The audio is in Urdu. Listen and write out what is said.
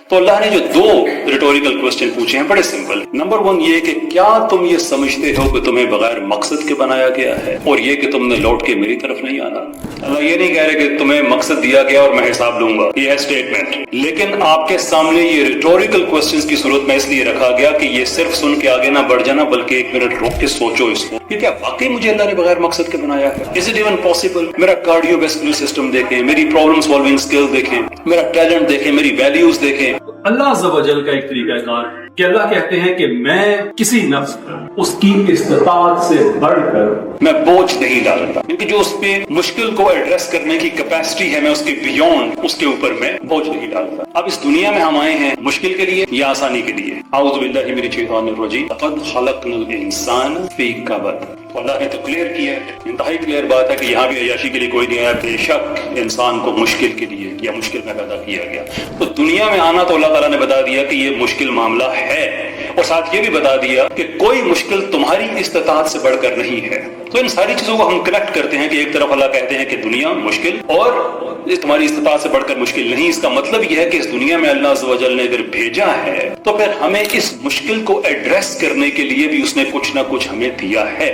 تو اللہ نے جو دو ریٹوریکل کوسچن پوچھے ہیں بڑے سمپل. نمبر 1 یہ کہ کیا تم یہ سمجھتے ہو کہ تمہیں بغیر مقصد کے بنایا گیا ہے، اور یہ کہ تم نے لوٹ کے میری طرف نہیں آنا. اللہ یہ نہیں کہہ رہے کہ تمہیں مقصد دیا گیا اور میں حساب لوں گا، یہ ہے اسٹیٹمنٹ. لیکن آپ کے سامنے یہ ریٹوریکل کوسچنز کی صورت میں اس لیے رکھا گیا کہ یہ صرف سن کے آگے نہ بڑھ جانا، بلکہ ایک منٹ رک کے سوچو اس کو کہ کیا واقعی مجھے اللہ نے بغیر مقصد کے بنایا ہے؟ Is it even possible? میرا کارڈیو ویسکولر سسٹم دیکھیں، میری پرابلم سالونگ اسکل دیکھیں، میرا ٹیلنٹ دیکھیں، میری ویلیوز دیکھیں. اللہ عز و جل کا ایک طریقہ کار کہ اللہ کہتے ہیں کہ میں کسی نفس پر اس کی استطاعت سے بڑھ کر میں بوجھ نہیں ڈالتا، کیونکہ جو اس پہ مشکل کو ایڈریس کرنے کی کیپیسٹی ہے میں اس کے بیونڈ اس کے اوپر میں بوجھ نہیں ڈالتا. اب اس دنیا میں ہم آئے ہیں مشکل کے لیے یا آسانی کے لیے؟ اعوذ باللہ من الشیطان الرجیم. لقد خلقنا الانسان فی کبد. اللہ نے تو کلیئر کیا ہے، انتہائی کلیئر بات ہے کہ یہاں بھی عیاشی کے لیے کوئی نہیں آیا. بے شک انسان کو مشکل کے لیے یا مشکل میں پیدا کیا گیا. تو دنیا میں آنا تو اللہ تعالیٰ نے بتا دیا کہ یہ مشکل معاملہ ہے، اور ساتھ یہ بھی بتا دیا کہ کوئی مشکل تمہاری استطاعت سے بڑھ کر نہیں ہے. تو ان ساری چیزوں کو ہم کنیکٹ کرتے ہیں کہ ایک طرف اللہ کہتے ہیں کہ دنیا مشکل اور تمہاری استطاعت سے بڑھ کر مشکل نہیں. اس کا مطلب یہ ہے کہ اس دنیا میں اللہ عز و جل نے اگر بھیجا ہے تو پھر ہمیں اس مشکل کو ایڈریس کرنے کے لیے بھی اس نے کچھ نہ کچھ ہمیں دیا ہے.